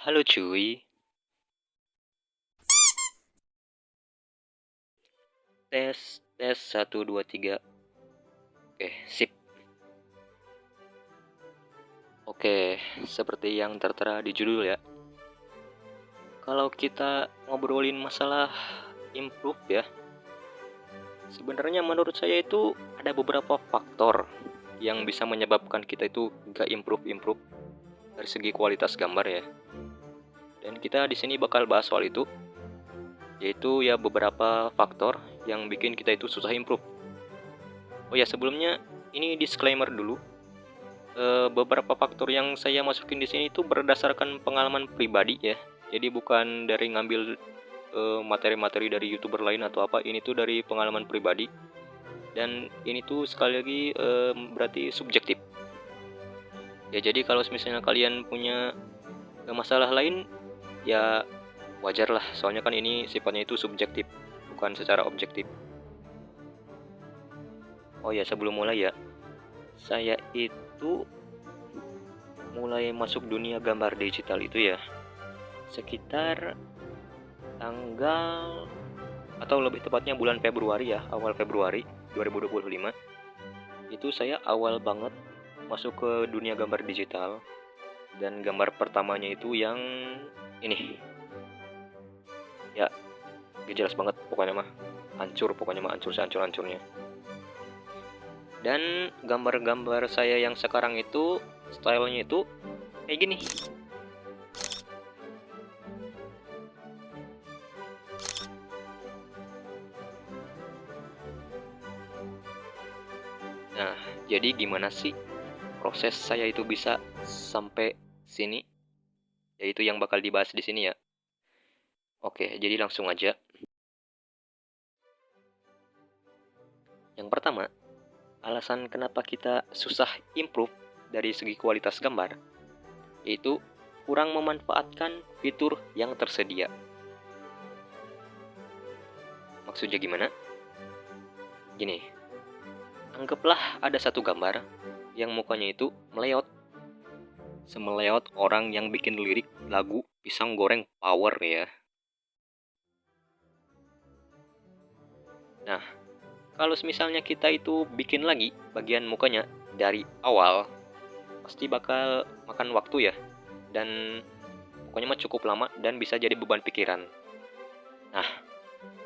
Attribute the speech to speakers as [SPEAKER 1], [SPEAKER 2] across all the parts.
[SPEAKER 1] Halo cuy, tes tes 1 2 3. Oke, sip. Oke, seperti yang tertera di judul ya. Kalau kita ngobrolin masalah improve ya, sebenarnya menurut saya itu ada beberapa faktor yang bisa menyebabkan kita itu gak improve dari segi kualitas gambar ya. Dan kita di sini bakal bahas soal itu, yaitu ya beberapa faktor yang bikin kita itu susah improve. Oh ya, sebelumnya ini disclaimer dulu. Beberapa faktor yang saya masukin di sini itu berdasarkan pengalaman pribadi ya. Jadi bukan dari ngambil materi-materi dari YouTuber lain atau apa. Ini tuh dari pengalaman pribadi. Dan ini tuh sekali lagi berarti subjektif. Ya jadi kalau misalnya kalian punya masalah lain ya wajar lah. Soalnya kan ini sifatnya itu subjektif, bukan secara objektif. Oh ya, sebelum mulai ya, saya itu mulai masuk dunia gambar digital itu ya sekitar tanggal atau lebih tepatnya bulan Februari ya, awal Februari 2025. Itu saya awal banget masuk ke dunia gambar digital, dan gambar pertamanya itu yang ini. Ya, gak jelas banget pokoknya mah. Hancur sehancur-hancurnya. Dan gambar-gambar saya yang sekarang itu stylenya itu kayak gini. Nah, jadi gimana sih proses saya itu bisa sampai sini? Yaitu yang bakal dibahas di sini ya. Oke, jadi langsung aja. Yang pertama, alasan kenapa kita susah improve dari segi kualitas gambar, yaitu kurang memanfaatkan fitur yang tersedia. Maksudnya gimana? Gini, anggaplah ada satu gambar yang mukanya itu meleot. Semeleot orang yang bikin lirik lagu Pisang Goreng Power ya. Nah, kalau misalnya kita itu bikin lagi bagian mukanya dari awal, pasti bakal makan waktu ya. Dan pokoknya mah cukup lama dan bisa jadi beban pikiran. Nah,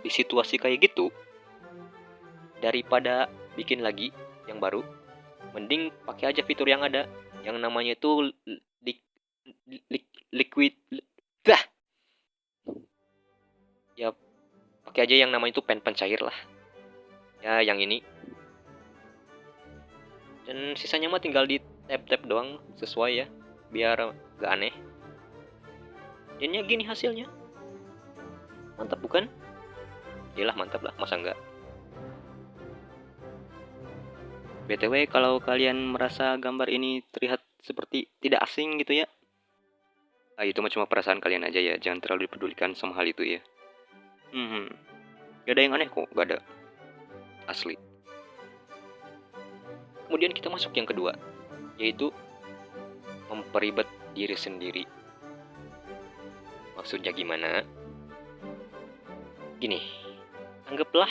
[SPEAKER 1] di situasi kayak gitu, daripada bikin lagi yang baru, mending pakai aja fitur yang ada, yang namanya itu liquid. Dah, ya pakai aja yang namanya itu pen pencair lah. Ya, yang ini. Dan sisanya mah tinggal di tap-tap doang sesuai ya, biar gak aneh. Jadinya gini hasilnya. Mantap bukan? Yalah mantap lah, masa enggak? BTW, kalau kalian merasa gambar ini terlihat seperti tidak asing gitu ya, itu mah cuma perasaan kalian aja ya, jangan terlalu dipedulikan sama hal itu ya. Gak ada yang aneh kok, gak ada. Asli. Kemudian kita masuk yang kedua, yaitu memperibet diri sendiri. Maksudnya gimana? Gini, anggaplah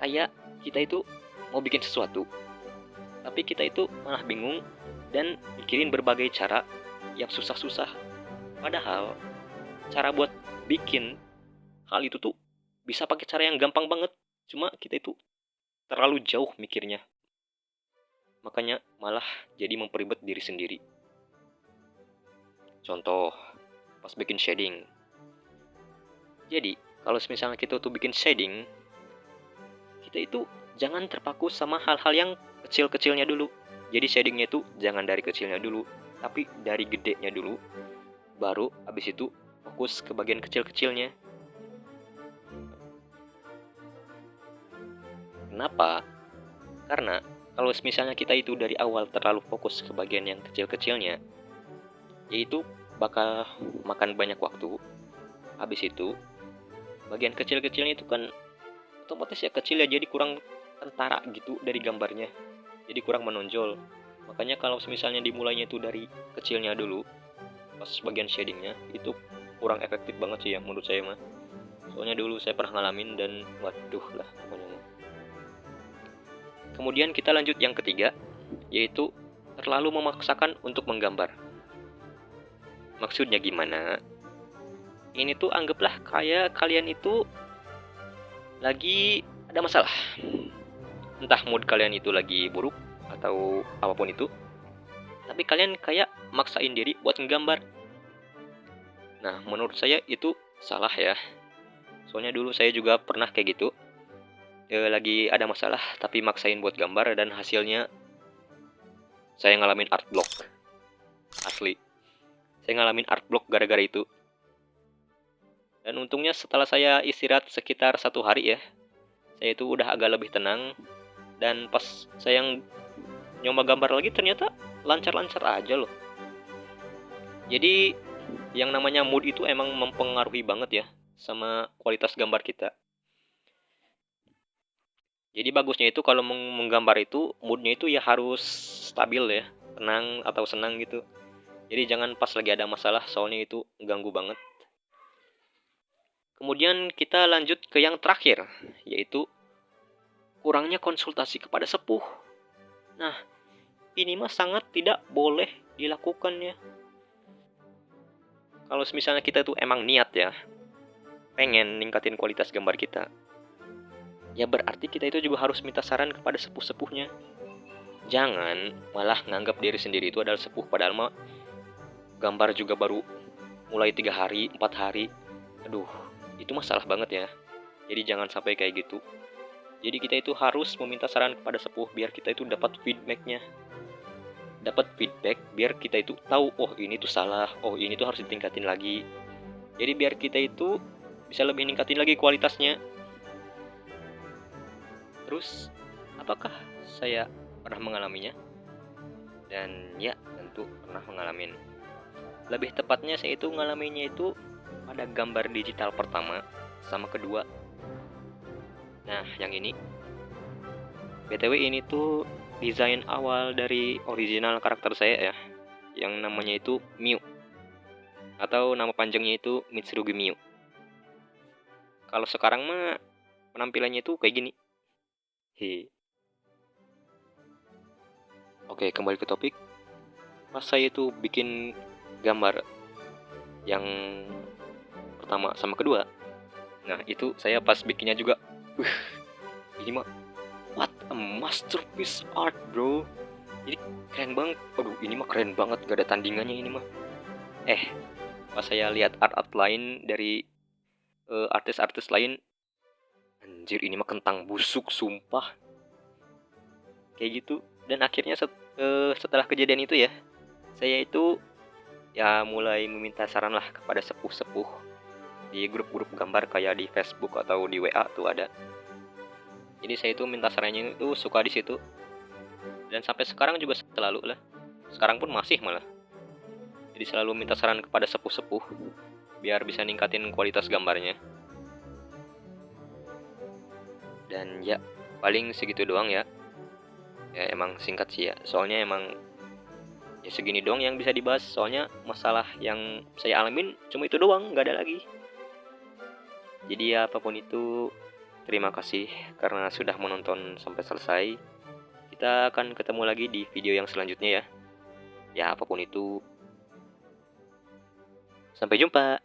[SPEAKER 1] kayak kita itu mau bikin sesuatu, tapi kita itu malah bingung dan mikirin berbagai cara yang susah-susah. Padahal cara buat bikin hal itu tuh bisa pakai cara yang gampang banget. Cuma kita itu terlalu jauh mikirnya. Makanya malah jadi memperibet diri sendiri. Contoh, pas bikin shading. Jadi, kalau misalnya kita tuh bikin shading, kita itu jangan terpaku sama hal-hal yang kecil-kecilnya dulu. Jadi shadingnya itu jangan dari kecilnya dulu, tapi dari gedenya dulu. Baru abis itu fokus ke bagian kecil-kecilnya. Kenapa? Karena kalau misalnya kita itu dari awal terlalu fokus ke bagian yang kecil-kecilnya, yaitu bakal makan banyak waktu. Habis itu, bagian kecil-kecilnya itu kan otomatis ya kecil ya, jadi kurang kentara gitu dari gambarnya. Jadi kurang menonjol. Makanya kalau misalnya dimulainya itu dari kecilnya dulu, pas bagian shadingnya itu kurang efektif banget sih ya menurut saya mah. Soalnya dulu saya pernah ngalamin dan waduh lah pokoknya mah. Kemudian kita lanjut yang ketiga, yaitu terlalu memaksakan untuk menggambar. Maksudnya gimana? Ini tuh anggaplah kayak kalian itu lagi ada masalah. Entah mood kalian itu lagi buruk atau apapun itu. Tapi kalian kayak maksain diri buat nggambar. Nah, menurut saya itu salah ya. Soalnya dulu saya juga pernah kayak gitu. Lagi ada masalah tapi maksain buat gambar dan hasilnya saya ngalamin art block. Asli. Saya ngalamin art block gara-gara itu. Dan untungnya setelah saya istirahat sekitar 1 hari ya, saya itu udah agak lebih tenang. Dan pas saya nyoba gambar lagi ternyata lancar-lancar aja loh. Jadi yang namanya mood itu emang mempengaruhi banget ya sama kualitas gambar kita. Jadi bagusnya itu kalau menggambar itu moodnya itu ya harus stabil ya, tenang atau senang gitu. Jadi jangan pas lagi ada masalah soalnya itu ganggu banget. Kemudian kita lanjut ke yang terakhir, yaitu kurangnya konsultasi kepada sepuh. Nah, ini mah sangat tidak boleh dilakukan ya. Kalau misalnya kita tuh emang niat ya, pengen ningkatin kualitas gambar kita, ya berarti kita itu juga harus minta saran kepada sepuh-sepuhnya. Jangan malah nganggap diri sendiri itu adalah sepuh, padahal mah gambar juga baru mulai 3 hari, 4 hari. Aduh, itu masalah banget ya. Jadi jangan sampai kayak gitu. Jadi kita itu harus meminta saran kepada sepuh biar kita itu dapat feedbacknya. Dapat feedback biar kita itu tahu, oh ini tuh salah, oh ini tuh harus ditingkatin lagi. Jadi biar kita itu bisa lebih ningkatin lagi kualitasnya. Terus, apakah saya pernah mengalaminya? Dan ya, tentu pernah mengalami. Lebih tepatnya saya itu ngalaminya itu pada gambar digital pertama sama kedua. Nah, yang ini BTW ini tuh desain awal dari original karakter saya ya, yang namanya itu Miu, atau nama panjangnya itu Mitsurugi Miu. Kalau sekarang mah penampilannya itu kayak gini. He. Oke, kembali ke topik. Pas saya itu bikin gambar yang pertama sama kedua, nah itu saya pas bikinnya juga, ini mah what a masterpiece art bro. Jadi keren banget. Aduh, ini mah keren banget, gak ada tandingannya ini mah. Pas saya lihat art-art lain dari artis-artis lain, anjir ini mah kentang busuk sumpah. Kayak gitu. Dan akhirnya setelah kejadian itu ya, saya itu ya mulai meminta saran lah kepada sepuh-sepuh di grup-grup gambar kayak di Facebook atau di WA tuh ada. Jadi saya itu minta sarannya itu suka di situ. Dan sampai sekarang juga selalu lah. Sekarang pun masih malah. Jadi selalu minta saran kepada sepuh-sepuh biar bisa ningkatin kualitas gambarnya. Dan ya paling segitu doang ya. Ya emang singkat sih ya. Soalnya emang ya segini doang yang bisa dibahas. Soalnya masalah yang saya alamin cuma itu doang, gak ada lagi. Jadi ya apapun itu, terima kasih karena sudah menonton sampai selesai. Kita akan ketemu lagi di video yang selanjutnya ya. Ya apapun itu, sampai jumpa.